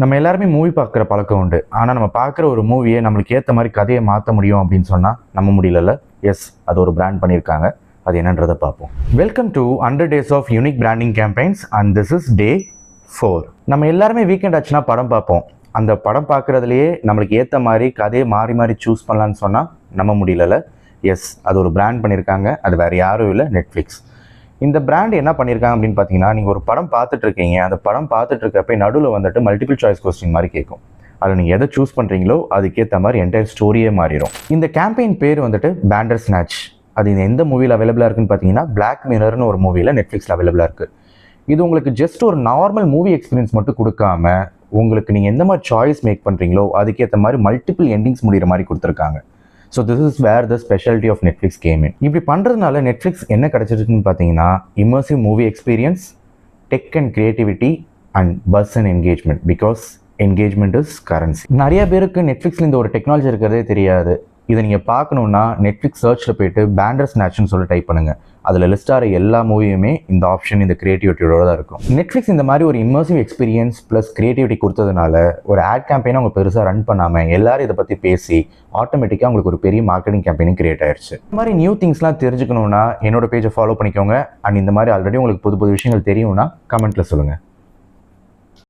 நம்ம எல்லாருமே மூவி பார்க்குற பழக்கம் உண்டு. ஆனால் நம்ம பார்க்குற ஒரு மூவியை நம்மளுக்கு ஏற்ற மாதிரி கதையை மாற்ற முடியும் அப்படின்னு சொன்னால் நம்ம முடியல. எஸ், அது ஒரு பிராண்ட் பண்ணியிருக்காங்க. அது என்னன்றதை பார்ப்போம். Welcome to 100 Days of Unique Branding Campaigns and this is Day 4. நம்ம எல்லாருமே வீக்கெண்ட் ஆச்சுன்னா படம் பார்ப்போம். அந்த படம் பார்க்குறதுலையே நம்மளுக்கு ஏற்ற மாதிரி கதையை மாறி மாறி சூஸ் பண்ணலான்னு சொன்னால் நம்ம முடியல. எஸ், அது ஒரு பிராண்ட் பண்ணியிருக்காங்க. அது வேறு யாரும் இல்லை, நெட்ஃப்ளிக்ஸ். இந்த பிராண்ட் என்ன பண்ணியிருக்காங்க அப்படின்னு பார்த்தீங்கன்னா, நீங்கள் ஒரு படம் பார்த்துட்டு இருக்கீங்க. அந்த படம் பார்த்துட்டு இருக்கப்போ நடுவில் வந்துட்டு மல்டிபிள் சாய்ஸ் கொஸ்டின் மாதிரி கேட்கும். அதில் நீங்கள் எதை சூஸ் பண்ணுறீங்களோ அதுக்கேற்ற மாதிரி என்டையர் ஸ்டோரியே மாறிடும். இந்த கேம்பெயின் பேர் வந்துட்டு பேண்டர்ஸ்நாட்ச். அது எந்த மூவியில் அவைலபிளாக இருக்குன்னு பார்த்தீங்கன்னா, பிளாக் மிரர்னு ஒரு மூவியில் நெட்ஃப்ளிக்ஸில் அவைலபிளாக இருக்குது. இது உங்களுக்கு ஜஸ்ட் ஒரு நார்மல் மூவி எக்ஸ்பீரியன்ஸ் மட்டும் கொடுக்காம, உங்களுக்கு நீங்கள் எந்த மாதிரி சாய்ஸ் மேக் பண்ணுறீங்களோ அதுக்கேற்ற மாதிரி மல்டிபிள் எண்டிங்ஸ் முடிகிற மாதிரி கொடுத்துருக்காங்க. So this is where the speciality of Netflix came in. இப்படி பண்ணுறதுனால நெட்ஃப்ளிக்ஸ் என்ன கிடச்சிருக்குன்னு பார்த்தீங்கன்னா, immersive movie experience, tech and creativity and buzz and engagement. Because engagement is currency. நிறைய பேருக்கு நெட்ஃப்ளிக்ஸில் இந்த ஒரு டெக்னாலஜி இருக்கிறதே தெரியாது. இதை நீங்கள் பார்க்கணுன்னா நெட்ஃப்ளிக்ஸ் சர்ச்சில் போய்ட்டு பேண்டர்ஸ்நாட்ச்னு சொல்லி டைப் பண்ணுங்கள். அதில் லிஸ்ட் ஆகிற எல்லா மூவியுமே இந்த ஆப்ஷன், இந்த கிரியேட்டிவிட்டியோட தான் இருக்கும். நெட்ஃப்ளிக்ஸ் இந்த மாதிரி ஒரு இமர்சிவ் எக்ஸ்பீரியன்ஸ் ப்ளஸ் கிரியேட்டிவிட்டி கொடுத்ததுனால ஒரு ஆட் கேம்பெயினை அவங்க பெருசாக ரன் பண்ணாமல் எல்லாரும் இதை பற்றி பேசி ஆட்டோமேட்டிக்காக உங்களுக்கு ஒரு பெரிய மார்க்கெட்டிங் கேம்பெயினும் கிரியேட் ஆயிடுச்சு. இந்த மாதிரி நியூ திங்ஸ்லாம் தெரிஞ்சுக்கணுன்னா என்னோட பேஜை ஃபாலோ பண்ணிக்கோங்க. அண்ட் இந்த மாதிரி ஆல்ரெடி உங்களுக்கு புது புது விஷயங்கள் தெரியும்னா கமெண்ட்டில் சொல்லுங்கள்.